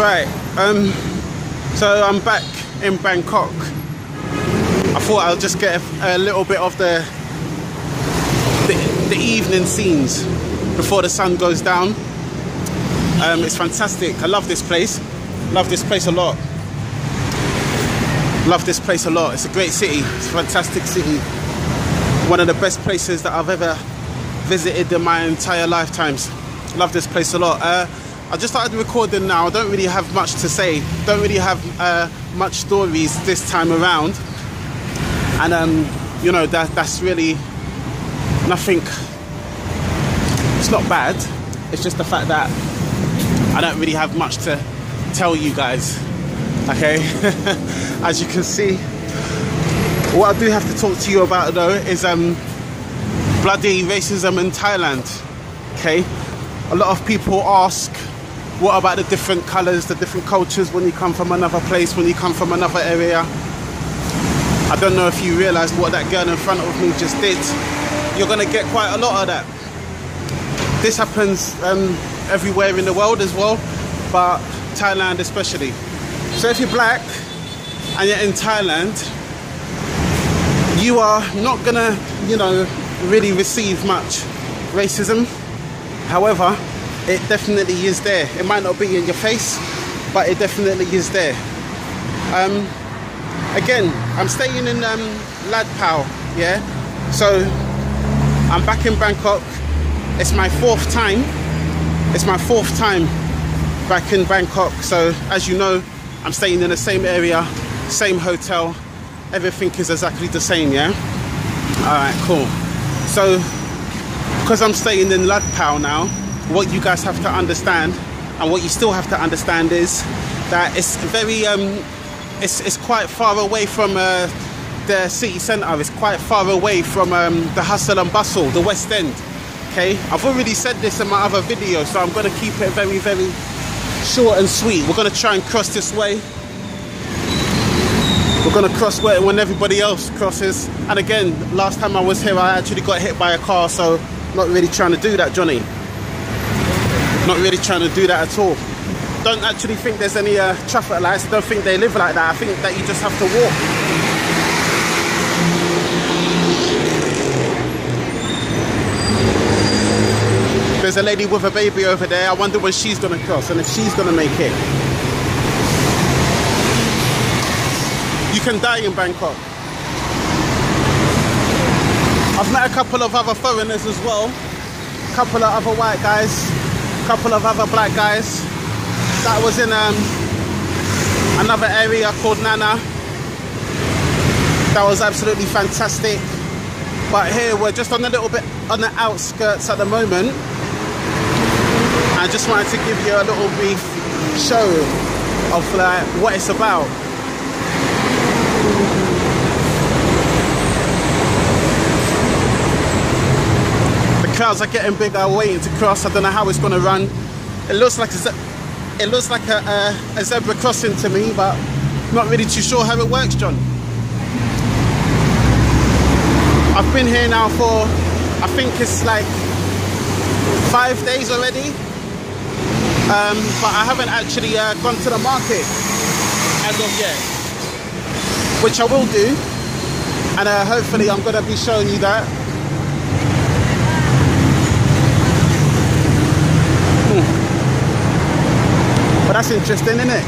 Right, so I'm back in Bangkok. I thought I'll just get a little bit of the evening scenes before the sun goes down. It's fantastic. I love this place. Love this place a lot. Love this place a lot. It's a great city. It's a fantastic city. One of the best places that I've ever visited in my entire lifetimes. Love this place a lot. I just started recording now. I don't really have much to say. Don't really have much stories this time around. And you know, that's really nothing. It's not bad. It's just the fact that I don't really have much to tell you guys. Okay, as you can see, what I do have to talk to you about though is bloody racism in Thailand. Okay, a lot of people ask, what about the different colours, the different cultures when you come from another place, when you come from another area? I don't know if you realised what that girl in front of me just did. You're going to get quite a lot of that. This happens everywhere in the world as well, but Thailand especially. So if you're black and you're in Thailand, you are not going to, you know, really receive much racism. However, it definitely is there. It might not be in your face, but it definitely is there. Again, I'm staying in Ladprao, yeah? So I'm back in Bangkok. It's my fourth time. It's my fourth time back in Bangkok. So as you know, I'm staying in the same area, same hotel. Everything is exactly the same, yeah? All right, cool. So because I'm staying in Ladprao now, what you guys have to understand, and what you still have to understand, is that it's very it's quite far away from the city centre. It's quite far away from the hustle and bustle, the West End. Okay, I've already said this in my other video, so I'm going to keep it very, very short and sweet. We're going to try and cross this way. We're going to cross when everybody else crosses. And again, last time I was here, I actually got hit by a car, so not really trying to do that, Johnny. Not really trying to do that at all. Don't actually think there's any traffic lights. I don't think they live like that. I think that you just have to walk. There's a lady with a baby over there. I wonder when she's going to cross and if she's going to make it. You can die in Bangkok. I've met a couple of other foreigners as well. A couple of other white guys. A couple of other black guys. That was in another area called Nana. That was absolutely fantastic. But here we're just on a little bit on the outskirts at the moment. I just wanted to give you a little brief show of like what it's about. The crowds are getting bigger, waiting to cross. I don't know how it's going to run. It looks like a zebra crossing to me, but not really too sure how it works, John. I've been here now for, I think it's like 5 days already. But I haven't actually gone to the market as of yet, which I will do, and hopefully I'm going to be showing you that. But that's interesting, isn't it?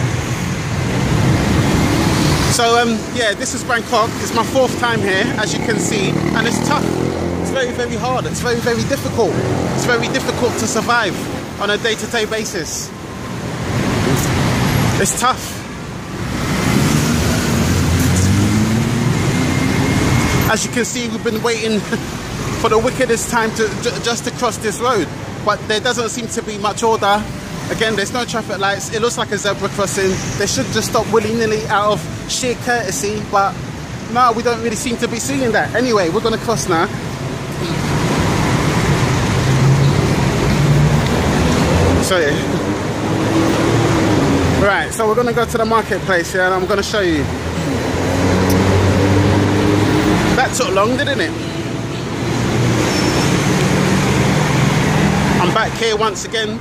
So yeah, this is Bangkok. It's my fourth time here, as you can see, and it's tough. It's very, very hard. It's very, very difficult. It's very difficult to survive on a day-to-day basis. It's tough. As you can see, we've been waiting for the wickedest time just to cross this road, but there doesn't seem to be much order. Again, there's no traffic lights. It looks like a zebra crossing. They should just stop willy-nilly out of sheer courtesy, but no, we don't really seem to be seeing that. Anyway, we're going to cross now. So yeah. Right, so we're going to go to the marketplace here, and I'm going to show you. That took long, didn't it? I'm back here once again.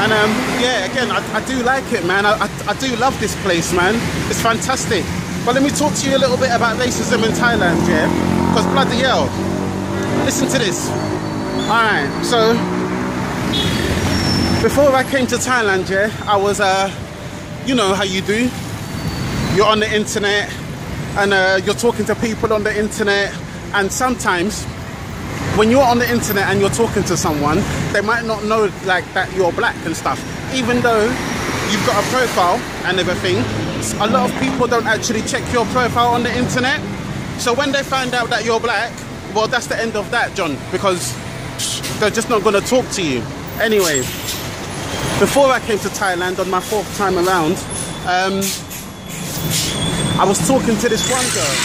And And yeah, again, I do like it, man. I do love this place, man. It's fantastic. But let me talk to you a little bit about racism in Thailand, yeah? Because bloody hell, listen to this. Alright, so before I came to Thailand, yeah, I was, you know how you do. You're on the internet and you're talking to people on the internet, and sometimes when you're on the internet and you're talking to someone, they might not know like that you're black and stuff. Even though you've got a profile and everything, a lot of people don't actually check your profile on the internet. So when they find out that you're black, well, that's the end of that, John, because they're just not going to talk to you. Anyway, before I came to Thailand on my 4th time around, I was talking to this one girl.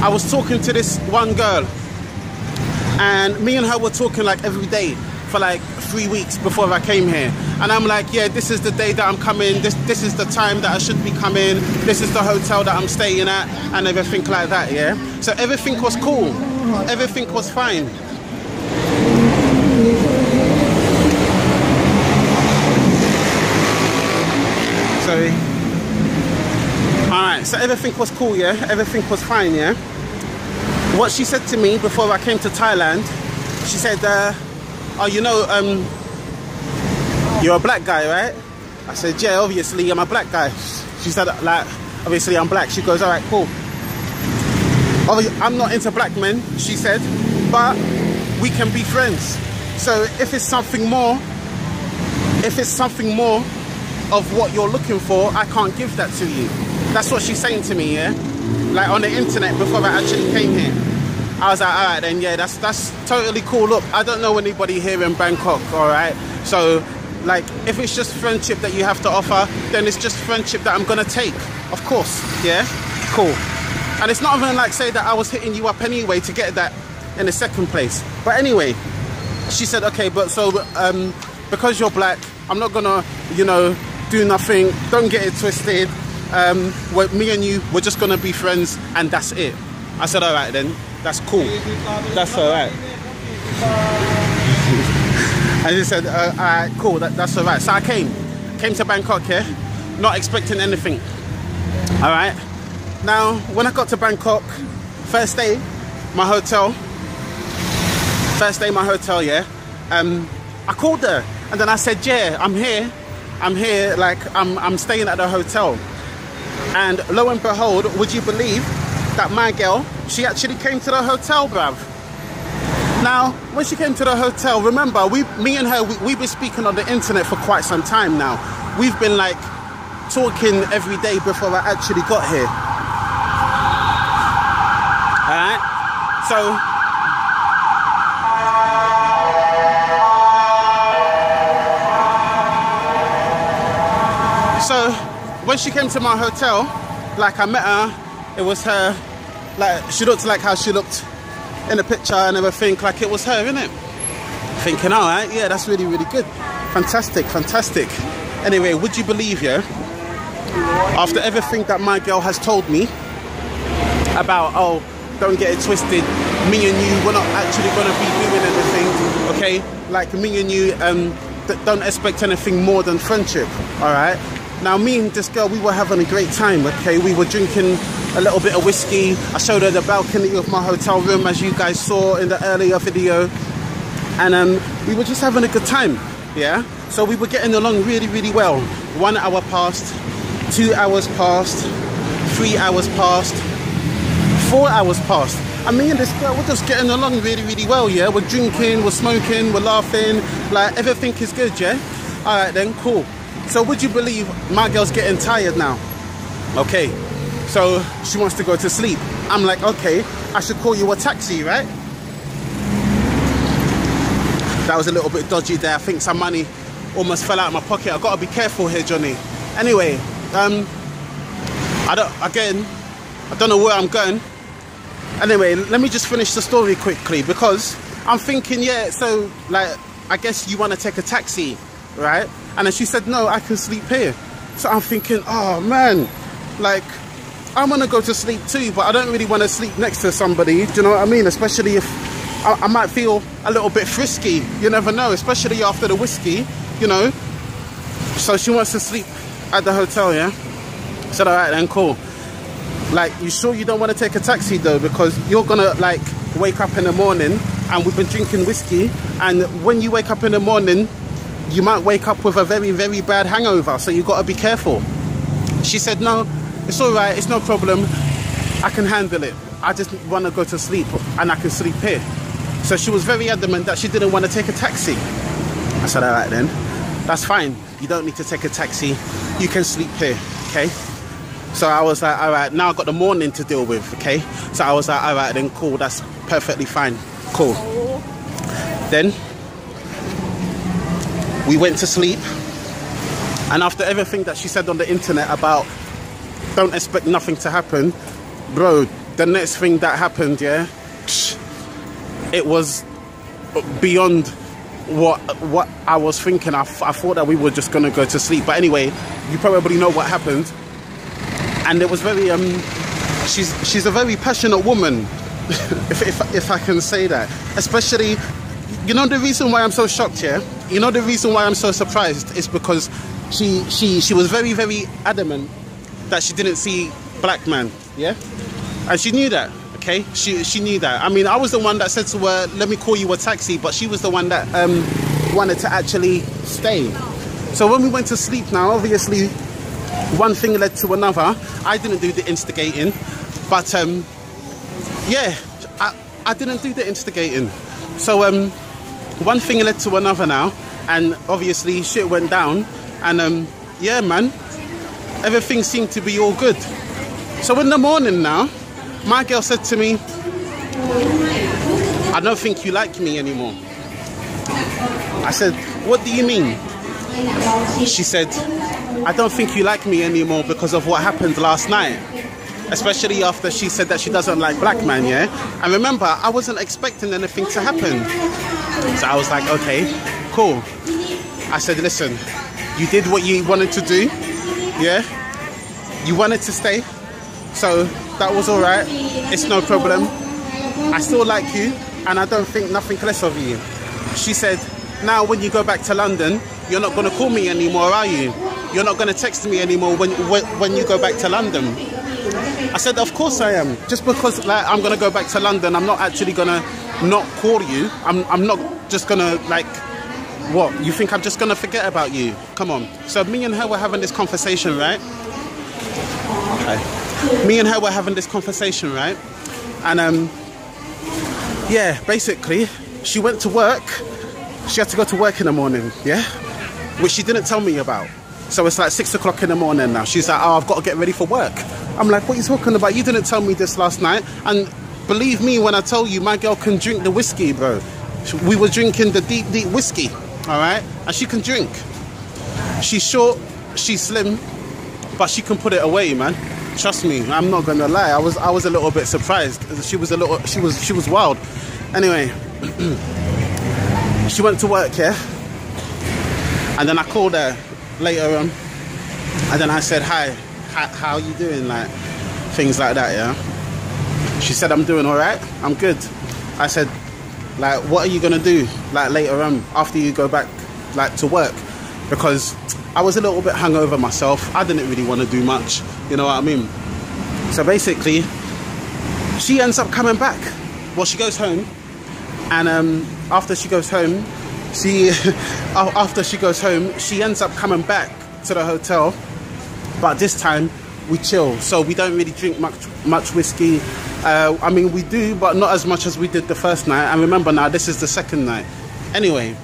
I was talking to this one girl, and me and her were talking like every day for like 3 weeks before I came here. And I'm like, yeah, this is the day that I'm coming, this is the time that I should be coming, this is the hotel that I'm staying at, and everything like that, yeah? So everything was cool, everything was fine. Sorry. Alright, so everything was cool, yeah? Everything was fine, yeah? What she said to me before I came to Thailand, she said, oh, you know, you're a black guy, right? I said, yeah, obviously I'm a black guy. She said, like, obviously I'm black. She goes, all right, cool. I'm not into black men, she said, but we can be friends. So if it's something more of what you're looking for, I can't give that to you. That's what she's saying to me, yeah? Like on the internet before I actually came here. I was like, all right then, yeah, that's totally cool. Look, I don't know anybody here in Bangkok, all right? So, like, if it's just friendship that you have to offer, then it's just friendship that I'm gonna take, of course, yeah? Cool. And it's not even like say that I was hitting you up anyway to get that in the second place. But anyway, she said, okay, but so, because you're black, I'm not gonna, you know, do nothing, don't get it twisted. Me and you, we're just gonna be friends and that's it. I said, all right then, that's cool, that's all right. And she said, all right, cool, that's all right. So I came to Bangkok here, not expecting anything, all right. Now, when I got to Bangkok, first day, my hotel, yeah, I called her and then I said, yeah, I'm here, like, I'm staying at the hotel. And lo and behold, would you believe that my girl, she actually came to the hotel, bruv. Now, when she came to the hotel, remember, me and her, we've been speaking on the internet for quite some time now. We've been like talking every day before I actually got here. Alright? So when she came to my hotel, like I met her, it was her, like she looked like how she looked in the picture and everything, like it was her, innit? Thinking, all right, yeah, that's really, really good. Fantastic, fantastic. Anyway, would you believe, yeah, after everything that my girl has told me about, oh, don't get it twisted, me and you, we're not actually gonna be doing anything, okay? Like me and you, don't expect anything more than friendship, all right? Now, me and this girl, we were having a great time, okay? We were drinking a little bit of whiskey. I showed her the balcony of my hotel room, as you guys saw in the earlier video. And we were just having a good time, yeah? So we were getting along really, really well. 1 hour passed, 2 hours passed, 3 hours passed, 4 hours passed. And me and this girl, we're just getting along really, really well, yeah? We're drinking, we're smoking, we're laughing, like everything is good, yeah? All right then, cool. So would you believe my girl's getting tired now? Okay, so she wants to go to sleep. I'm like, okay, I should call you a taxi, right? That was a little bit dodgy there. I think some money almost fell out of my pocket. I've got to be careful here, Johnny. Anyway, I don't know where I'm going. Anyway, let me just finish the story quickly, because I'm thinking, yeah, so like, I guess you want to take a taxi, right? And then she said, no, I can sleep here. So I'm thinking, oh man, like, I'm gonna go to sleep too, but I don't really want to sleep next to somebody, do you know what I mean? Especially if I might feel a little bit frisky, you never know, especially after the whiskey, you know. So she wants to sleep at the hotel, yeah? I said, all right then, cool. Like, you sure you don't want to take a taxi though? Because you're gonna like wake up in the morning and we've been drinking whiskey, and when you wake up in the morning, you might wake up with a very, very bad hangover, so you gotta be careful. She said, no, it's all right, it's no problem. I can handle it. I just want to go to sleep and I can sleep here. So she was very adamant that she didn't want to take a taxi. I said, all right then, that's fine. You don't need to take a taxi. You can sleep here, okay? So I was like, all right, now I've got the morning to deal with, okay? So I was like, all right then, cool, that's perfectly fine, cool. Then we went to sleep, and after everything that she said on the internet about don't expect nothing to happen, bro, the next thing that happened, yeah, it was beyond what I was thinking. I thought that we were just gonna go to sleep, but anyway, you probably know what happened. And it was very she's a very passionate woman, if I can say that. Especially, you know, the reason why I'm so shocked here, you know, the reason why I'm so surprised is because she was very, very adamant that she didn't see black man, yeah, and she knew that. Okay, she knew that. I mean, I was the one that said to her, let me call you a taxi, but she was the one that wanted to actually stay. So when we went to sleep now, obviously one thing led to another. I didn't do the instigating, but yeah, I didn't do the instigating. So one thing led to another now, and obviously shit went down, and yeah man, everything seemed to be all good. So in the morning now, my girl said to me, I don't think you like me anymore. I said, what do you mean? She said, I don't think you like me anymore because of what happened last night. Especially after she said that she doesn't like black man, yeah? And remember, I wasn't expecting anything to happen. So I was like, okay, cool. I said, listen, you did what you wanted to do, yeah? You wanted to stay, so that was all right. It's no problem. I still like you, and I don't think nothing less of you. She said, now when you go back to London, you're not going to call me anymore, are you? You're not going to text me anymore when you go back to London. I said, of course I am. Just because like I'm going to go back to London, I'm not actually going to not call you. I'm not just going to like, what? You think I'm just going to forget about you? Come on. So me and her were having this conversation, right? Okay. Me and her were having this conversation, right? And yeah, basically, she went to work. She had to go to work in the morning, yeah? Which she didn't tell me about. So it's like 6 o'clock in the morning now. She's like, oh, I've got to get ready for work. I'm like, what are you talking about? You didn't tell me this last night. And believe me when I tell you, my girl can drink the whiskey, bro. We were drinking the deep, deep whiskey, all right? And she can drink. She's short, she's slim, but she can put it away, man. Trust me, I'm not gonna lie. I was a little bit surprised. She was wild. Anyway, she went to work, yeah? And then I called her later on, and then I said, hi, how are you doing? Like, things like that, yeah? She said, I'm doing all right, I'm good. I said, like, what are you gonna do, like, later on, after you go back, like, to work? Because I was a little bit hungover myself. I didn't really want to do much, you know what I mean? So basically, she ends up coming back. Well, she goes home, and after she goes home, she ends up coming back to the hotel, but this time we chill, so we don't really drink much whiskey. I mean, we do, but not as much as we did the first night. And remember now, this is the second night. Anyway,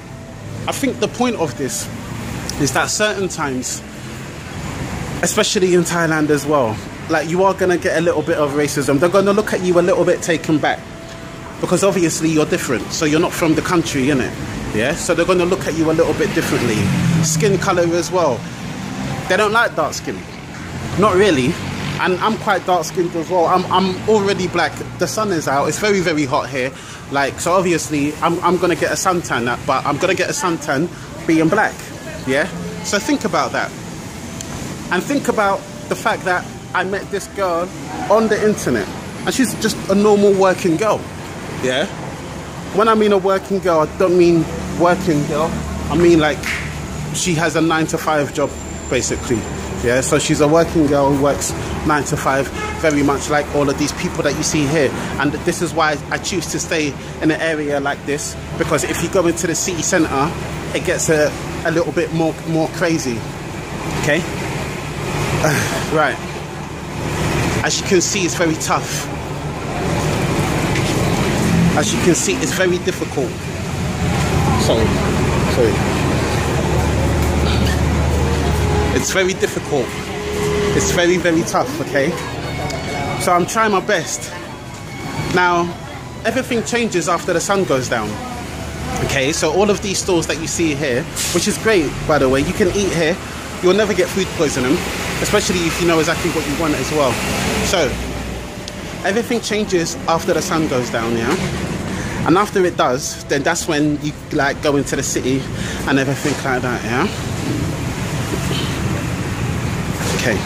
I think the point of this is that certain times, especially in Thailand as well, like, you are going to get a little bit of racism. They're going to look at you a little bit taken back, because obviously you're different, so you're not from the country, innit? Yeah, so they're going to look at you a little bit differently. Skin color as well. They don't like dark skin, not really. And I'm quite dark skinned as well. I'm already black. The sun is out. It's very, very hot here. Like, so obviously I'm going to get a suntan, but I'm going to get a suntan being black. Yeah, so think about that. And think about the fact that I met this girl on the internet and she's just a normal working girl, yeah? When I mean a working girl, I don't mean working girl. I mean like she has a 9-to-5 job, basically, yeah? So she's a working girl who works 9 to 5, very much like all of these people that you see here. And this is why I choose to stay in an area like this, because if you go into the city centre, it gets a little bit more crazy, okay? Right, as you can see, it's very tough. As you can see, it's very difficult. Sorry. It's very difficult. It's very, very tough, okay? So I'm trying my best. Now, everything changes after the sun goes down. Okay, so all of these stores that you see here, which is great, by the way, you can eat here. You'll never get food poisoning, especially if you know exactly what you want as well. So, everything changes after the sun goes down, yeah? And after it does, then that's when you like go into the city and everything like that, yeah? Okay.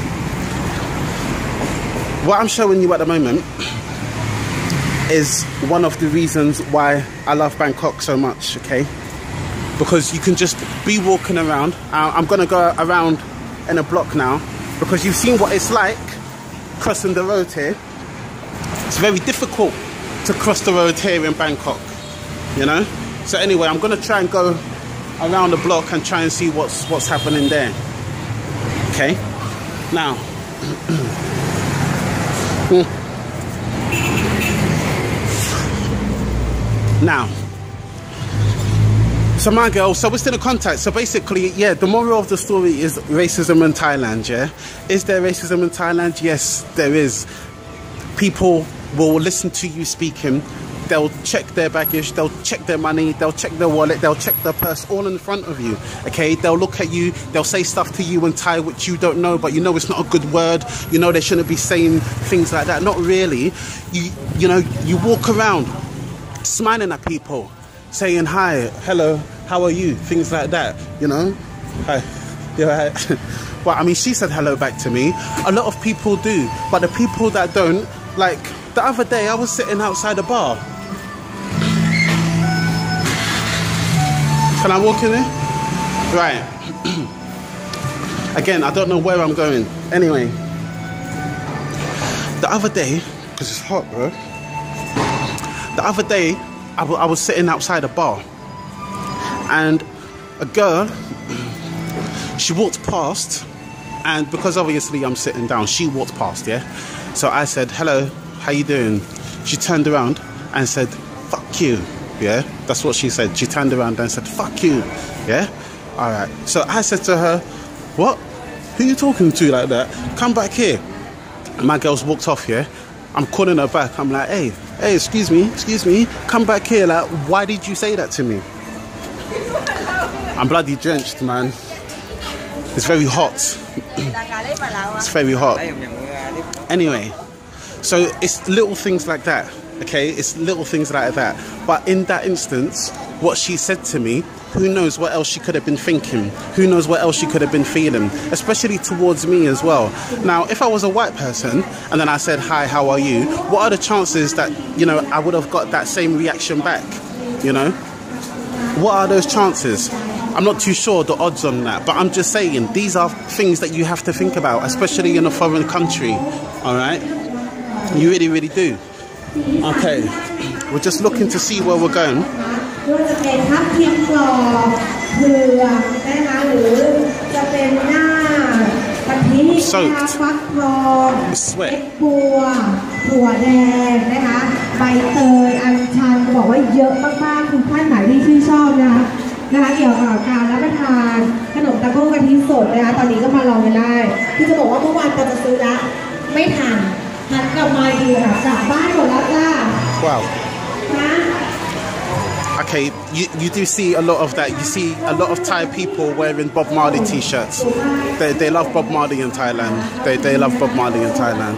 What I'm showing you at the moment is one of the reasons why I love Bangkok so much, okay? Because you can just be walking around. I'm gonna go around in a block now because you've seen what it's like crossing the road here. It's very difficult to cross the road here in Bangkok, you know? So anyway, I'm gonna try and go around the block and try and see what's happening there, okay? Now, so my girl, so we're still in contact. So basically, yeah, the moral of the story is racism in Thailand, yeah? Is there racism in Thailand? Yes, there is. People will listen to you speaking. They'll check their baggage, they'll check their money, they'll check their wallet, they'll check their purse all in front of you, okay? They'll look at you, they'll say stuff to you in Thai which you don't know, but you know it's not a good word. You know they shouldn't be saying things like that. Not really. You know, you walk around smiling at people, saying hi, hello, how are you, things like that, you know. Hi, yeah, right. Well, I mean, she said hello back to me. A lot of people do, but the people that don't, like the other day I was sitting outside a bar. Can I walk in there? Right. Again, I don't know where I'm going. Anyway, the other day, because it's hot, bro. The other day, I was sitting outside a bar, and a girl, she walked past, and because obviously I'm sitting down, she walked past, yeah? So I said, hello, how you doing? She turned around and said, fuck you, yeah? That's what she said. She turned around and said, fuck you, yeah? All right. So I said to her, what? Who are you talking to like that? Come back here. And my girl's walked off, yeah? I'm calling her back. I'm like, hey, excuse me, come back here. Like, why did you say that to me? I'm bloody drenched, man. It's very hot. It's very hot. Anyway, so it's little things like that, okay? It's little things like that. But in that instance, what she said to me, who knows what else she could have been thinking? Who knows what else she could have been feeling? Especially towards me as well. Now, if I was a white person and then I said, hi, how are you? What are the chances that, you know, I would have got that same reaction back, you know? What are those chances? I'm not too sure the odds on that, but I'm just saying these are things that you have to think about, especially in a foreign country, all right? You really, really do. Okay, we're just looking to see where we're going. Soaked. Sweat. ถั่วแดงนะคะใบเตยอัญชันบอกว่าเยอะมากๆคุณท่านไหนที่ชื่นชอบนะคะเกี่ยวกับการรับประทานขนมตะโก้กะทิสดนะคะตอนนี้ก็มาลองกันได้คือจะบอกว่าเมื่อวานตอนจะซื้อละไม่ทันหันกลับมาดีค่ะกลับบ้านหมดแล้วจ้า Wow. Okay, you do see a lot of that. You see a lot of Thai people wearing Bob Marley t-shirts. They love Bob Marley in Thailand. They love Bob Marley in Thailand.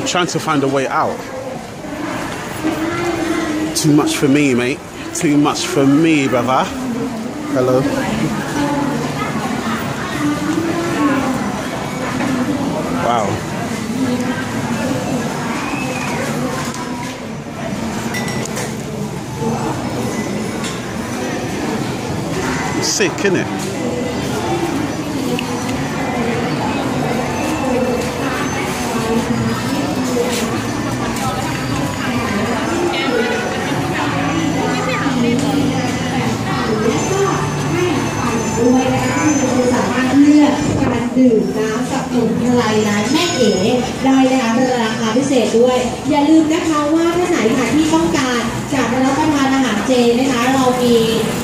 trying to find a way out. Too much for me, mate. Too much for me, brother. Hello. Wow. Sick, innit?ด้วยนะคะคุณสามารถเลือกการดื่มน้ำกับสมุนไพรร้านแม่เอ๋ได้นะคะราคาพิเศษด้วยอย่าลืมนะคะว่าถ้าไหนค่ะที่ต้องการจะรับประทานอาหารเจนะคะเรามี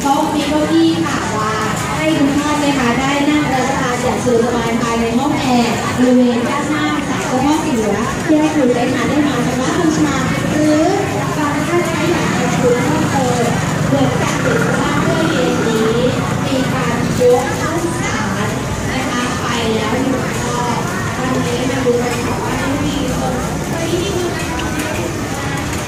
โต๊ะมีเก้าอี้ค่ะวางให้ทุกท่านนะคะได้นั่งรับประทานอย่างสะดวกสบายภายในห้องแอร์บริเวณด้านหน้าสายกระเพาะเหนือที่ให้คุณได้ทานได้มาสำหรับคุณชาหรือการท่านใช้อยากจะชูเพิ่มเติมเกิดจากติดบ้านด้วยเย็นนี้มีการยกข้าวสารนะคะไปแล้วหนึ่งรอบวันนี้มาดูกันค่ะว่ามีคนที่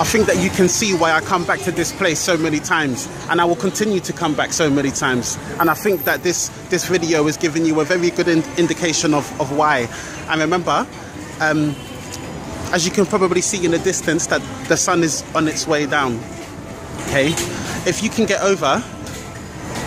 I think that you can see why I come back to this place so many times, and I will continue to come back so many times. And I think that this video is giving you a very good indication of why. And remember, as you can probably see in the distance, that the sun is on its way down. Okay, if you can get over,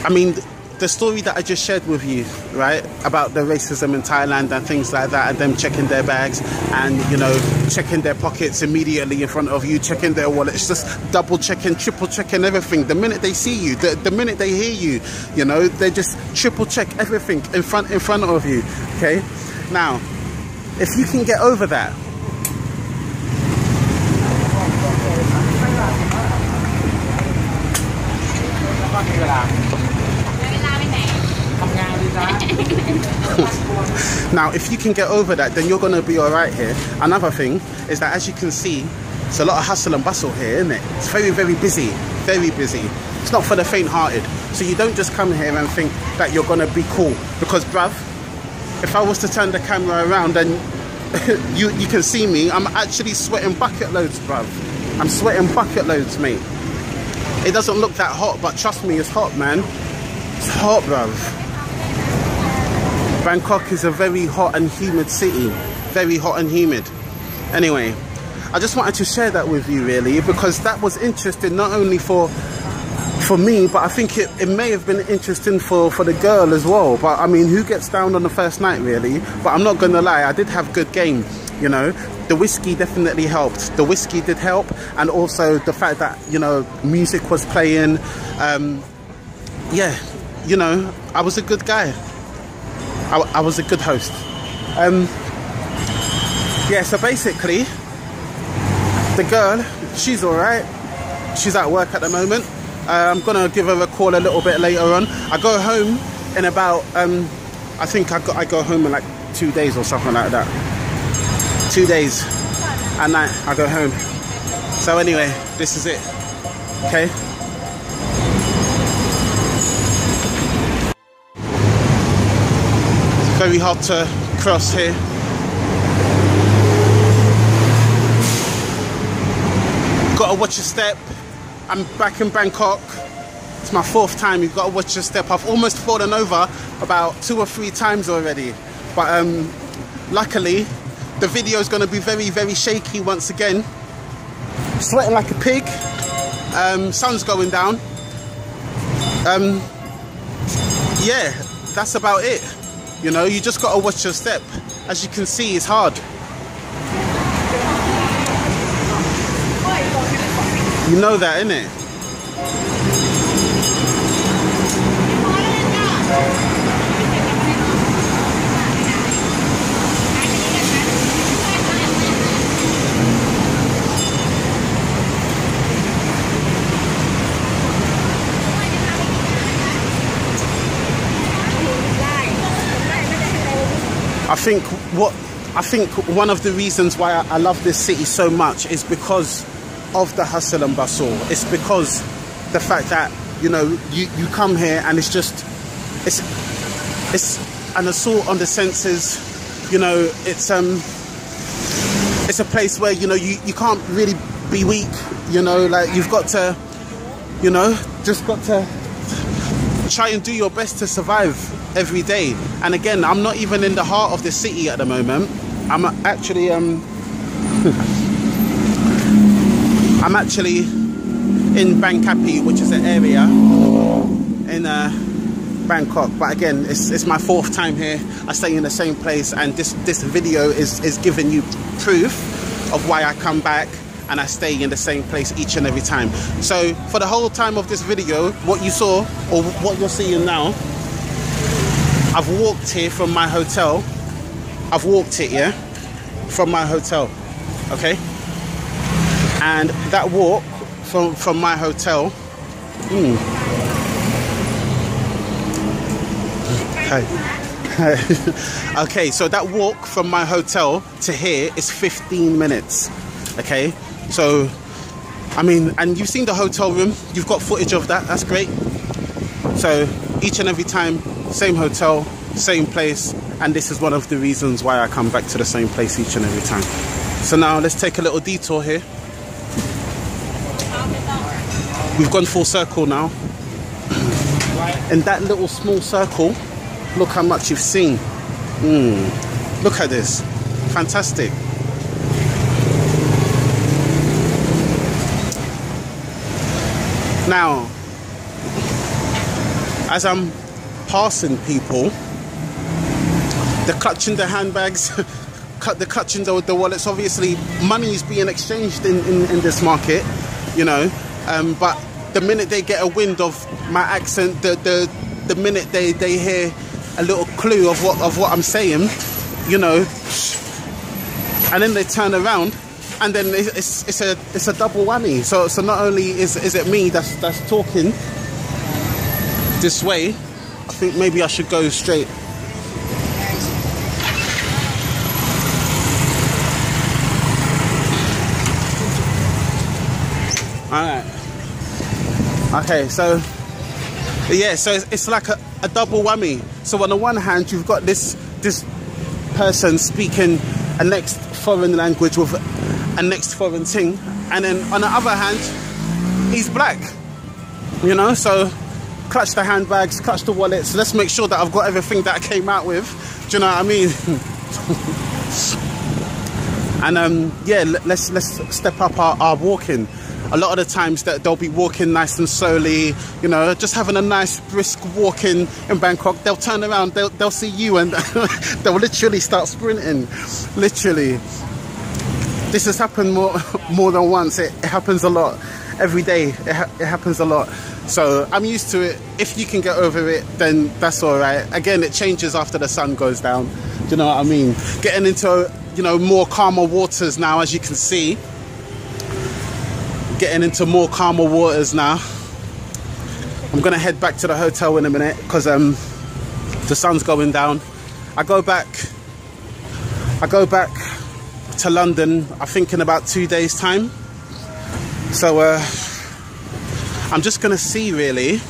I mean, the story that I just shared with you, right, about the racism in Thailand and things like that, and them checking their bags and, you know, checking their pockets immediately in front of you, checking their wallets, just double checking, triple checking everything. The minute they see you, the minute they hear you, you know, they just triple check everything in front of you. Okay, now, if you can get over that, now, if you can get over that, then you're going to be all right here. Another thing is that, as you can see, it's a lot of hustle and bustle here, isn't it? It's very, very busy, very busy. It's not for the faint-hearted. So you don't just come here and think that you're going to be cool. Because, bruv, if I was to turn the camera around and you can see me, I'm actually sweating bucket loads, bruv. I'm sweating bucket loads, mate. It doesn't look that hot, but trust me, it's hot, man. It's hot, bruv. Bangkok is a very hot and humid city. Very hot and humid. Anyway, I just wanted to share that with you, really, because that was interesting not only for me, but I think it may have been interesting for the girl as well. But I mean, who gets down on the first night, really? But I'm not gonna lie, I did have good game, you know. The whiskey definitely helped. The whiskey did help, and also the fact that, you know, music was playing. Yeah, you know, I was a good guy. I was a good host. Yeah, so basically, the girl, she's all right. She's at work at the moment. I'm gonna give her a call a little bit later on. I go home in about, I think I go home in like 2 days or something like that. 2 days at night I go home. So anyway, this is it. Okay. Very hard to cross here. Gotta watch your step. I'm back in Bangkok. It's my 4th time. You've got to watch your step. I've almost fallen over about 2 or 3 times already. But luckily, the video is going to be very, very shaky once again. Sweating like a pig. Sun's going down. Yeah, that's about it. You know, you just got to watch your step. As you can see, it's hard. You know that, innit? I think one of the reasons why I love this city so much is because of the hustle and bustle. It's because the fact that, you know, you come here and it's just, it's an assault on the senses. You know, it's it's a place where, you know, you can't really be weak, you know, like you've got to, you know, just got to try and do your best to survive every day. And again, I'm not even in the heart of the city at the moment. I'm actually I'm actually in Bang Kapi, which is an area in Bangkok. But again, it's my 4th time here. I stay in the same place, and this video is giving you proof of why I come back and I stay in the same place each and every time. So for the whole time of this video, what you saw, or what you're seeing now, I've walked here from my hotel. I've walked it, yeah, from my hotel, okay? And that walk from my hotel, okay, so that walk from my hotel to here is 15 minutes, okay? So, I mean, and you've seen the hotel room, you've got footage of that, that's great. So, each and every time, same hotel, same place, and this is one of the reasons why I come back to the same place each and every time. So now, let's take a little detour here. We've gone full circle now. In that little small circle, look how much you've seen. Look at this. Fantastic. Now, as I'm passing people, they're clutching their handbags, they're clutching the wallets. Obviously, money is being exchanged in this market, you know. But the minute they get a wind of my accent, the minute they hear a little clue of what I'm saying, you know, and then they turn around, and then it's a double whammy. So not only is it me that's talking this way, I think maybe I should go straight. Alright. Okay, so yeah, so it's like a double whammy. So on the one hand, you've got this person speaking a next foreign language with a next foreign thing, and then on the other hand, he's black, you know. So clutch the handbags, clutch the wallets. Let's make sure that I've got everything that I came out with. Do you know what I mean? And yeah, let's step up our walking. A lot of the times that they'll be walking nice and slowly, you know, just having a nice brisk walking in Bangkok. They'll turn around, they'll see you, and they'll literally start sprinting. Literally, this has happened more than once. It happens a lot every day. It happens a lot. So I'm used to it. If you can get over it, then that's all right. Again, it changes after the sun goes down. Do you know what I mean? Getting into, you know, more calmer waters now, as you can see. Getting into more calmer waters now. I'm gonna head back to the hotel in a minute because the sun's going down. I go back to London, I think, in about 2 days time. So I'm just gonna see really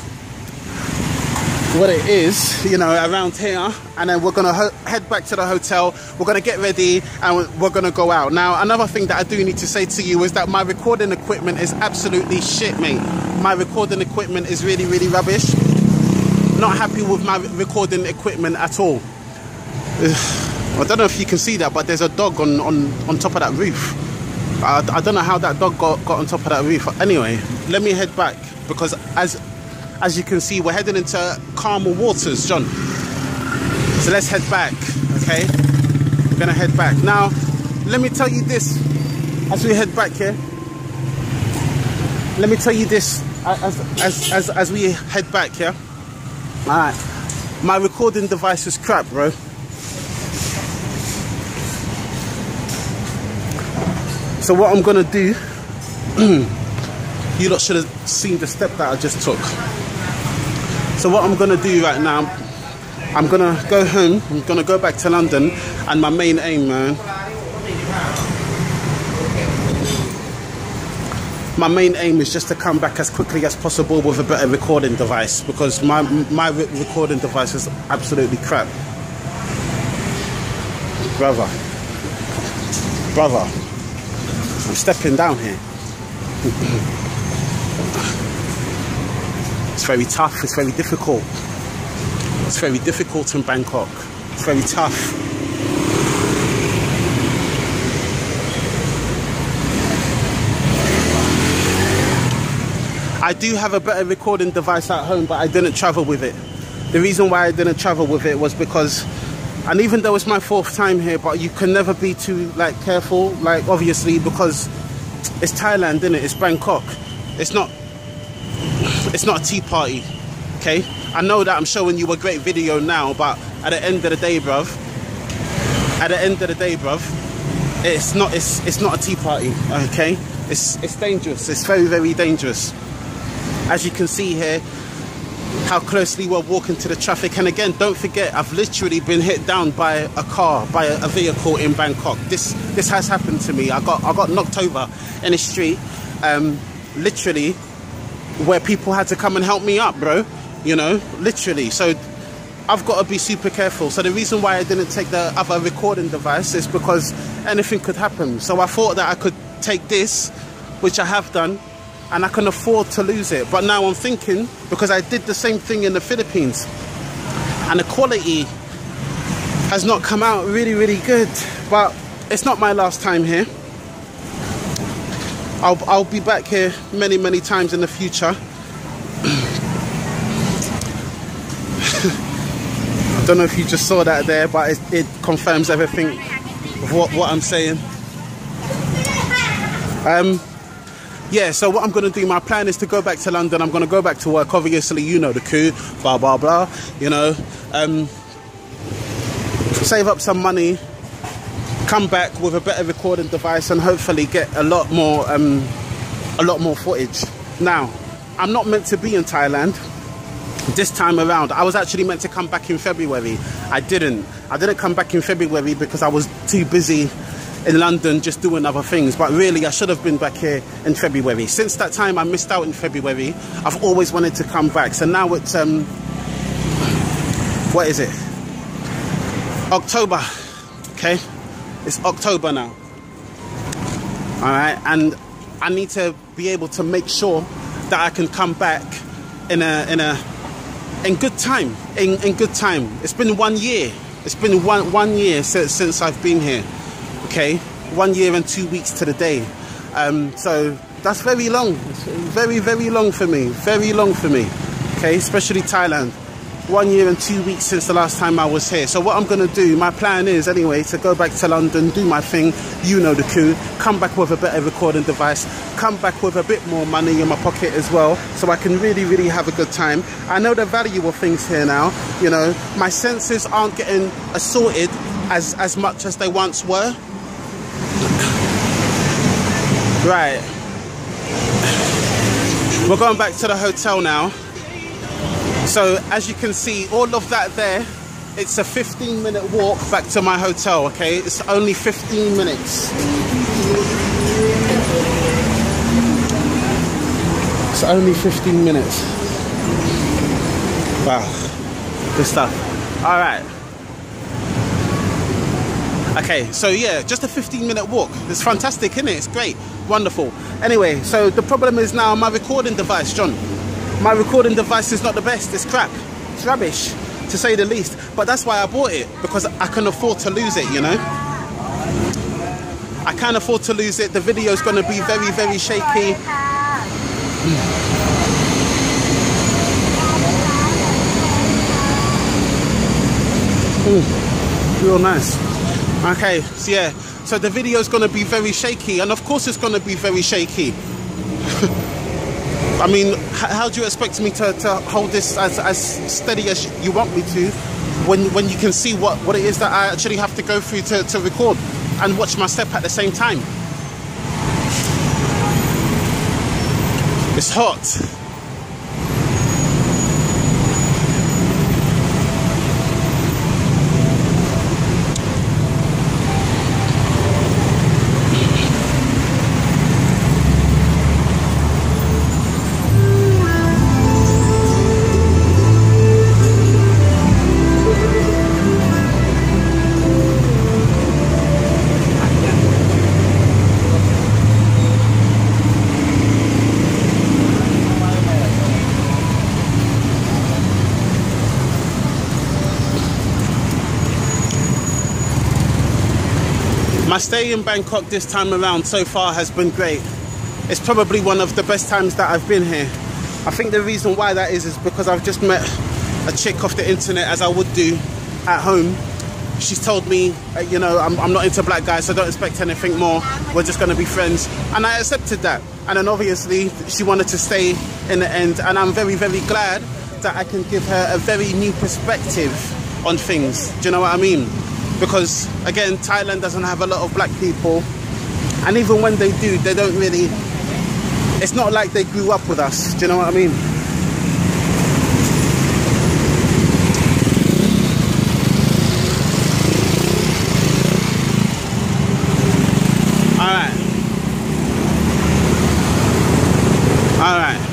what it is, you know, around here, and then we're gonna head back to the hotel. We're gonna get ready and we're gonna go out. Now, another thing that I do need to say to you is that my recording equipment is absolutely shit, mate. My recording equipment is really, really rubbish. Not happy with my recording equipment at all. I don't know if you can see that, but there's a dog on top of that roof. I don't know how that dog got on top of that roof. Anyway, let me head back, because as you can see, we're heading into calmer waters, John. So let's head back, okay? We're gonna head back. Now, let me tell you this, as we head back here. Let me tell you this, as we head back here. All right, my recording device is crap, bro. So what I'm gonna do, you lot should have seen the step that I just took. So what I'm gonna do right now, I'm gonna go home, I'm gonna go back to London, and my main aim, man, my main aim is just to come back as quickly as possible with a better recording device, because my recording device is absolutely crap. Brother. I'm stepping down here. It's very tough, it's very difficult. It's very difficult in Bangkok. It's very tough. I do have a better recording device at home, but I didn't travel with it. The reason why I didn't travel with it was because, and even though it's my 4th time here, but you can never be too like careful, like obviously, because it's Thailand, isn't it? It's Bangkok. It's not a tea party, okay? I know that I'm showing you a great video now, but at the end of the day, bruv, it's not a tea party, okay? It's dangerous. It's very, very dangerous. As you can see here, how closely we're walking to the traffic. And again, don't forget, I've literally been hit down by a car, by a vehicle in Bangkok. This has happened to me. I got knocked over in the street, literally, where people had to come and help me up, bro. You know, literally. So I've got to be super careful. So the reason why I didn't take the other recording device is because anything could happen. So I thought that I could take this, which I have done, and I can afford to lose it. But now I'm thinking, because I did the same thing in the Philippines, and the quality has not come out really, really good. But it's not my last time here. I'll be back here many, many times in the future. I don't know if you just saw that there, but it confirms everything of what I'm saying. Yeah, so what I'm going to do, my plan is to go back to London. I'm going to go back to work. Obviously, you know the coup, blah, blah, blah, you know. Save up some money, come back with a better recording device, and hopefully get a lot more footage. Now, I'm not meant to be in Thailand this time around. I was actually meant to come back in February. I didn't come back in February because I was too busy in London just doing other things. But really, I should have been back here in February. Since that time I missed out in February, I've always wanted to come back. So now it's what is it, October, okay? It's October now. All right, and I need to be able to make sure that I can come back in good time. In good time. It's been 1 year. It's been one year since I've been here. Okay, 1 year and 2 weeks to the day. So that's very long. It's very, very long for me. Very long for me. Okay, especially Thailand. 1 year and 2 weeks since the last time I was here. So what I'm going to do, my plan is anyway, to go back to London, do my thing, you know the coup, come back with a better recording device, come back with a bit more money in my pocket as well, so I can really, really have a good time. I know the value of things here now, you know, my senses aren't getting assaulted as much as they once were. Right. We're going back to the hotel now. So as you can see, all of that there, it's a 15-minute walk back to my hotel, okay? It's only 15 minutes. It's only 15 minutes. Wow, good stuff. All right. Okay, so yeah, just a 15-minute walk. It's fantastic, isn't it? It's great, wonderful. Anyway, so the problem is now my recording device, John. My recording device is not the best. It's crap. It's rubbish, to say the least. But that's why I bought it, because I can afford to lose it, you know? I can't afford to lose it. The video is going to be very, very shaky. Real nice. Okay, so yeah, so the video is going to be very shaky, and of course it's going to be very shaky. I mean, how do you expect me to hold this as steady as you want me to when you can see what it is that I actually have to go through to record and watch my step at the same time? It's hot. My stay in Bangkok this time around so far has been great. It's probably one of the best times that I've been here. I think the reason why that is because I've just met a chick off the internet, as I would do at home. She's told me, you know, I'm not into black guys, so don't expect anything more. We're just going to be friends. And I accepted that. And then obviously she wanted to stay in the end. And I'm very, very glad that I can give her a very new perspective on things. Do you know what I mean? Because, again, Thailand doesn't have a lot of black people. And even when they do, they don't really... It's not like they grew up with us. Do you know what I mean? Alright. Alright.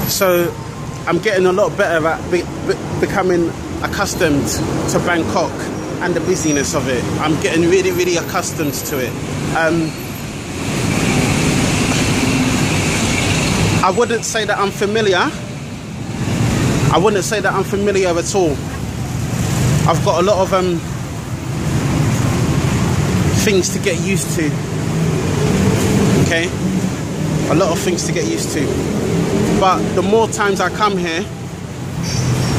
So I'm getting a lot better at becoming accustomed to Bangkok and the busyness of it. I'm getting really, really accustomed to it. I wouldn't say that I'm familiar. I wouldn't say that I'm familiar at all. I've got a lot of things to get used to. Okay? A lot of things to get used to. But the more times I come here,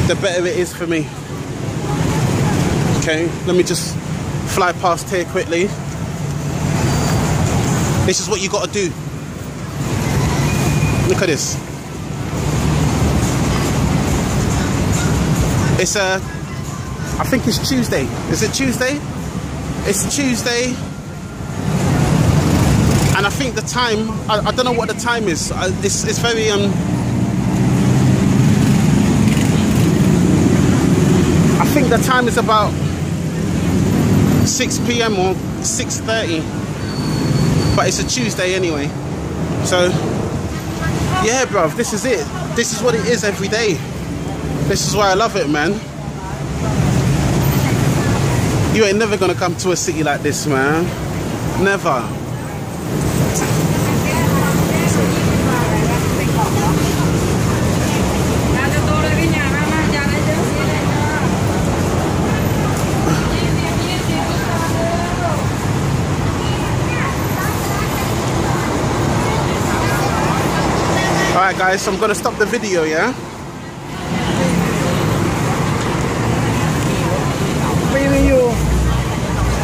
the better it is for me. Okay, let me just fly past here quickly. This is what you got to do. Look at this. It's I think it's Tuesday. Is it Tuesday? It's Tuesday. And I think the time, I don't know what the time is. It's very, I think the time is about 6 p.m. or 6:30. But it's a Tuesday anyway. So, yeah, bruv, this is it. This is what it is every day. This is why I love it, man. You ain't never gonna come to a city like this, man. Never. Alright guys, so I'm gonna stop the video, yeah?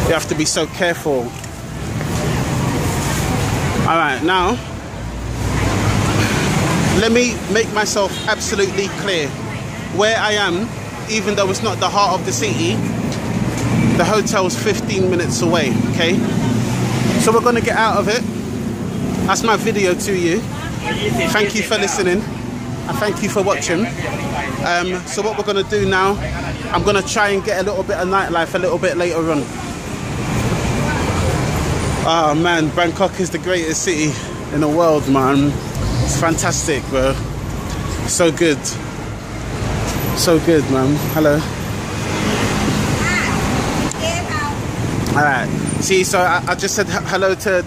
You have to be so careful. Alright, now let me make myself absolutely clear. Where I am, even though it's not the heart of the city, the hotel's 15 minutes away, okay? So we're gonna get out of it. That's my video to you. Thank you for listening and thank you for watching. So what we're gonna do now, I'm gonna try and get a little bit of nightlife a little bit later on. Oh man, Bangkok is the greatest city in the world, man. It's fantastic, bro. So good. So good, man. Hello. Alright, see, so I just said hello to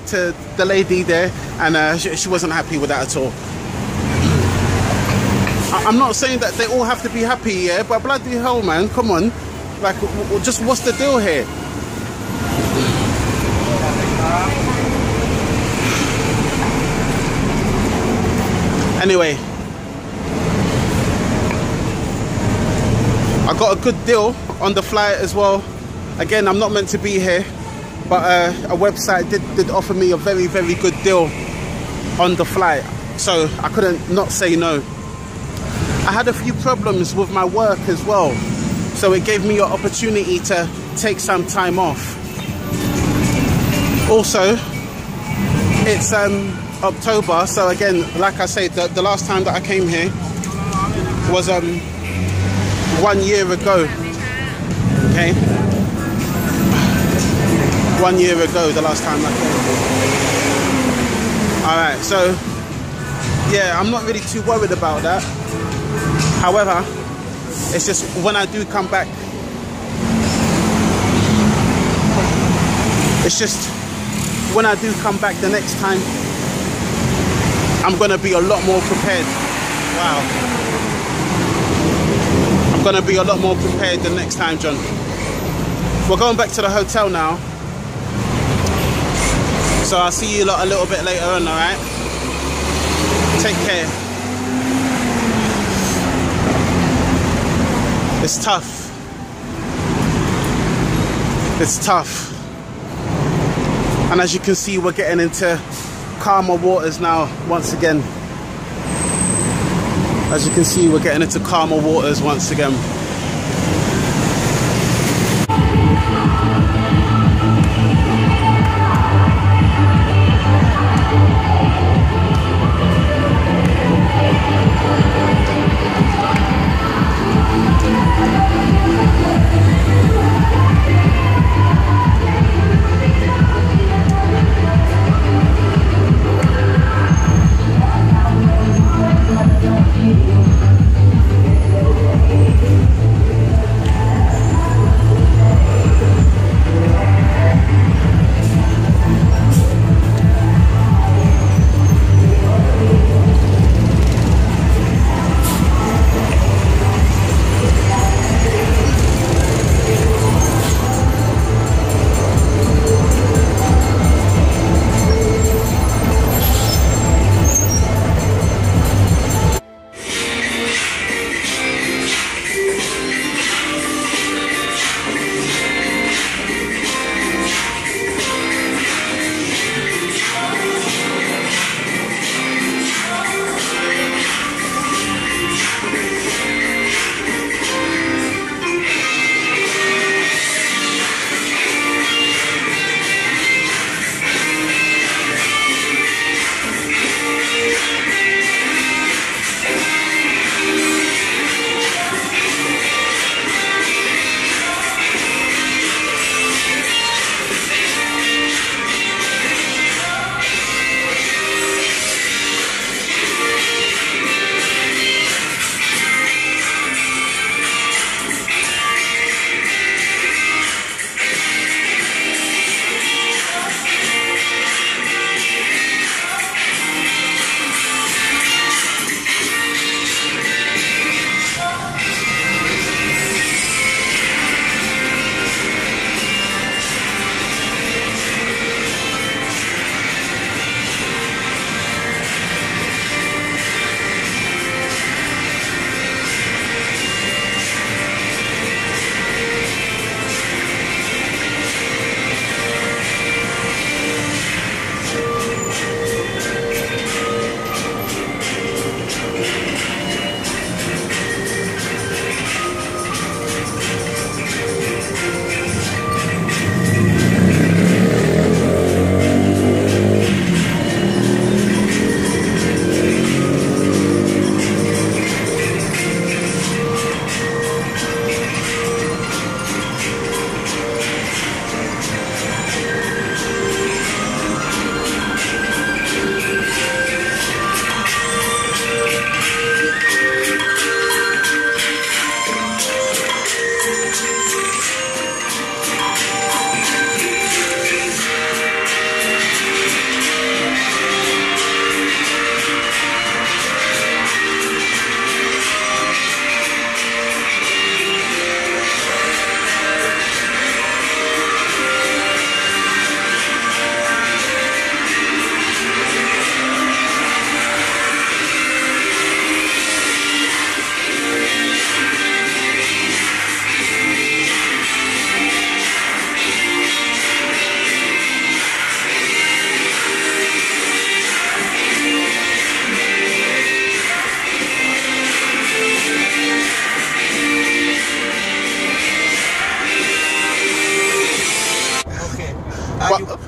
the lady there, and she wasn't happy with that at all. I'm not saying that they all have to be happy, yeah, but bloody hell, man, come on. Like, just what's the deal here? Anyway, I got a good deal on the flight as well. Again, I'm not meant to be here, but a website did offer me a very, very good deal on the flight, so I couldn't not say no. I had a few problems with my work as well, so it gave me an opportunity to take some time off. Also, it's October, so again, like I said, the last time that I came here was 1 year ago. Okay, 1 year ago, the last time I came. Alright, so yeah, I'm not really too worried about that. However, it's just when I do come back, it's just when I do come back the next time, I'm gonna be a lot more prepared. Wow. I'm gonna be a lot more prepared the next time, John. We're going back to the hotel now. So I'll see you lot a little bit later on, alright? Take care. It's tough. It's tough. And as you can see, we're getting into calmer waters now, once again. As you can see, we're getting into calmer waters once again.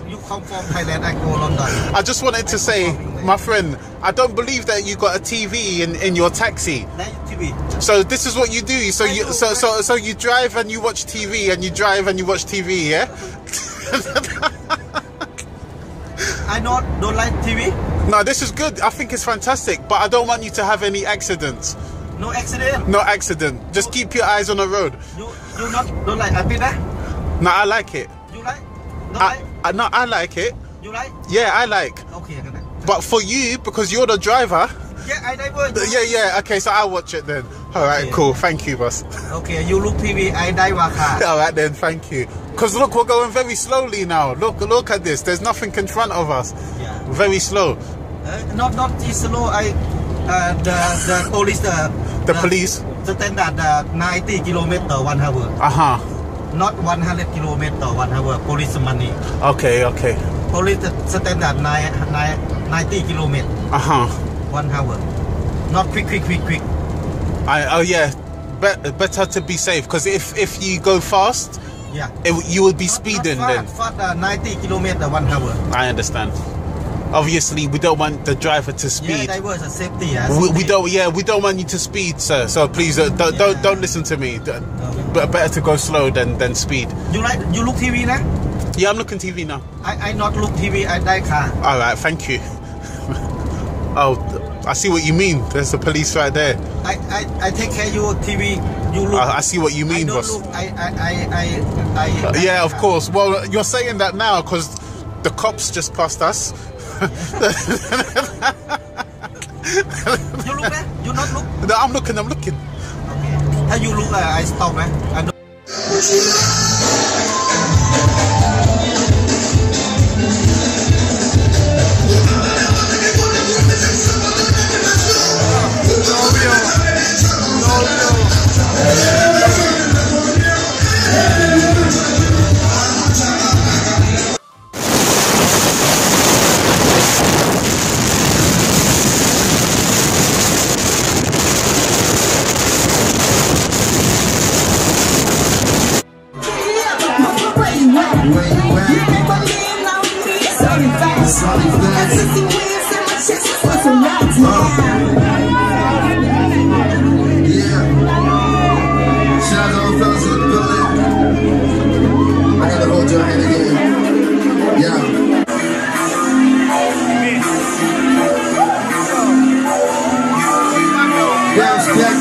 You come from Thailand, I go London. I just wanted to say, my friend, I don't believe that you got a TV in your taxi. TV. So this is what you do. So you drive and you watch TV, and you drive and you watch TV, yeah? I don't like TV. No, this is good. I think it's fantastic, but I don't want you to have any accidents. No accident. No accident. Just keep your eyes on the road. You don't like Apida? No, I like it. You like? No, I like it. You like? Yeah, I like. Okay. But for you, because you're the driver. Yeah, I divert. Yeah. Okay, so I'll watch it then. All right, cool. Thank you, boss. Okay, you look TV, I dive a car. All right then, thank you. Because look, we're going very slowly now. Look at this. There's nothing in front of us. Yeah. Very slow. Not this slow. The police. The police. Standard 90 km/h. Not 100 km/h. Police money. Okay. Police standard 90 km. 1 hour. Not quick. Yeah. Better to be safe, because if you go fast, yeah, you will be speeding then. Fast 90 km/h. I understand. Obviously, we don't want the driver to speed. Yeah, that was a safety. We don't. Yeah, we don't want you to speed, sir. So please don't listen to me. But better to go slow than speed. You look TV now? Yeah, I'm looking TV now. I not look TV. I die car. All right, thank you. Oh, I see what you mean. There's the police right there. I take care of your TV. You look. I see what you mean, I don't boss. Look, yeah, of course. Well, you're saying that now because the cops just passed us. You look there? You not look? No, I'm looking. Okay. How you look? I stop, man. I don't.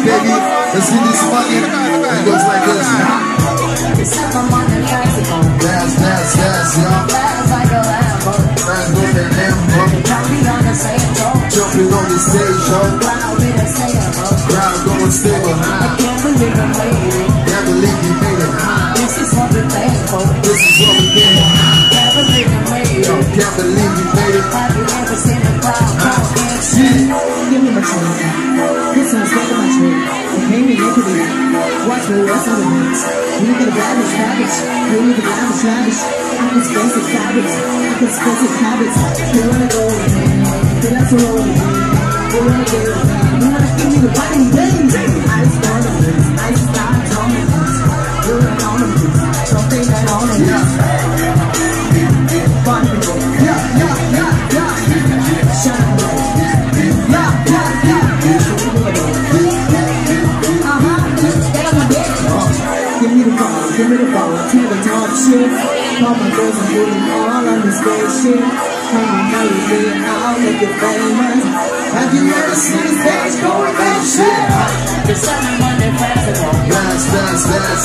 Baby, let's get this money. It goes like this. Dance, y'all. Let's go to Lambo. Jumping on the stage, yo. Crowd going still behind. Can't believe you made it. This is what we did. Can't believe you made it. Have you ever seen the crowd? Give me my chance. This one's got my tree. It came in yesterday. Watch the rest of the mix. You look at the lavish habits. You look at the lavish. I'm expensive habits. You wanna go with me? Then let's roll with me. You wanna get with me? You wanna give me the body, baby? I just want to this. I just start talking this. You're an ornament. Something that ornament. Fun people. Yeah. Shut up. Give me the ball, tell the top shit. All my girls are moving all on this spaceship. Come on, now you get I'll make it famous. Have you ever seen the stage going that shit? The Sunday Monday festival. Dance,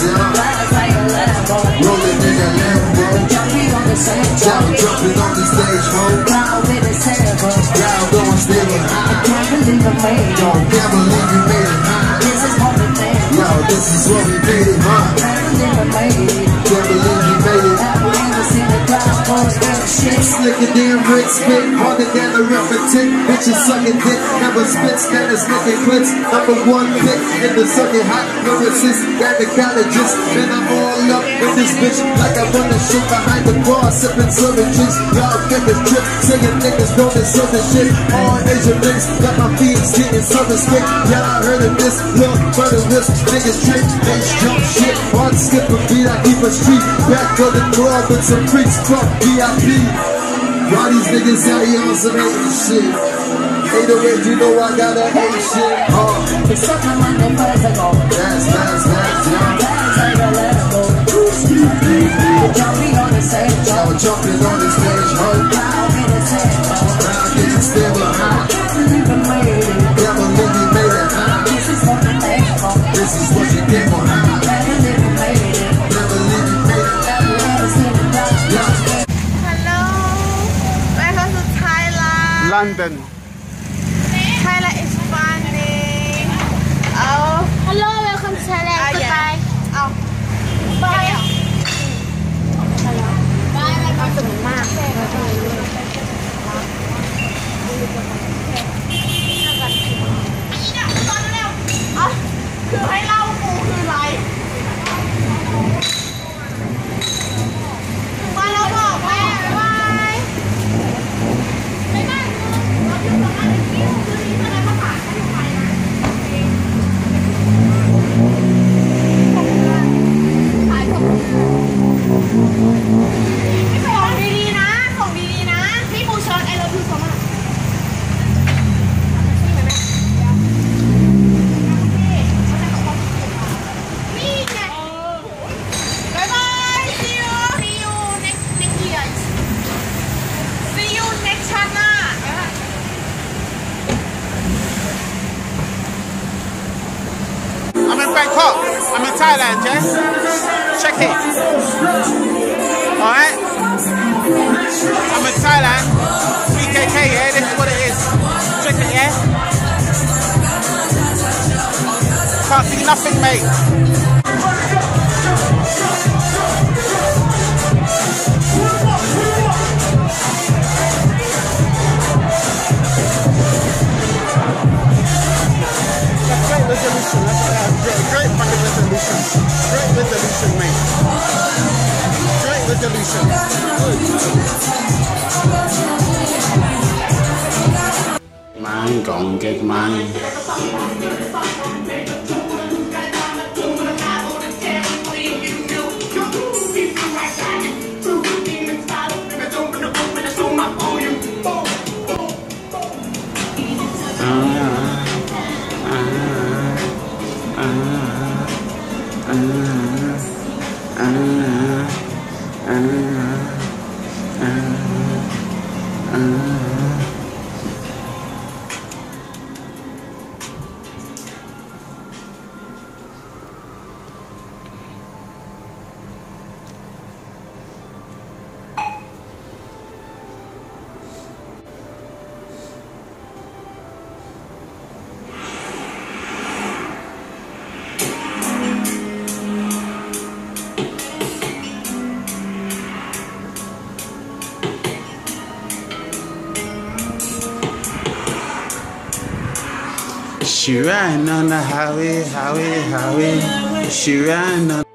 y'all. Like a Ladprao. Rolling in a Lambo. Jumping on the stage, jumping on the stage, ho. Crowd with the samples. Crowd going still high. I can't believe I made it. Can't believe you made it high. This is what we made it. Yo, this is what we made it, huh? Can't believe you made it. Have you ever seen the crowd going shit? Slicker than Rick spit, harder than a arithmetic. Bitches sucking dick, never spit, standing slicking clips. #1 pick in the sucking hot lyricist. Gynecologist, and I'm all up in this bitch like I run the shit behind the bar, sipping southern drinks. Y'all get this trip, singing niggas know this southern shit. All Asian mix, got my feet getting southern stick. Y'all heard of this, look, murder this, niggas trick, bass jump shit, hard skip a beat, I keep a street. Back of the door with some freaks, fuck VIP. Why these niggas out here on some Asian shit? 808, you know I got that hate shit. It's something like that first ago. Dance, y'all. Dance like a Ladprao Road. Jumping on the stage, Y'all jumping on the stage, ho. crowd in the stage. London. Thailand is funny. Oh. Hello, welcome to Thailand. Goodbye. Oh. Bye. Bye. ความสนุกมากคือให้เล่ากูคืออะไรถึงว่าเราบอกแม่บ๊ายบายบ๊ายบายเราอยู่ตรงนั้นที่คือนี้เท่านั้นมาผ่านให้ไปนะขายของดีๆนะของดีๆนะพี่บูเชิญไอเลิฟยูโซมากI'm in Bangkok. I'm in Thailand, yeah? Check it. Alright? I'm in Thailand. 3KK, yeah? This is what it is. Check it, yeah? Can't see nothing, mate. Resolution, great fucking resolution. Great resolution, mate. Great resolution. Mine, gon' get mine. She riding on the highway. She riding on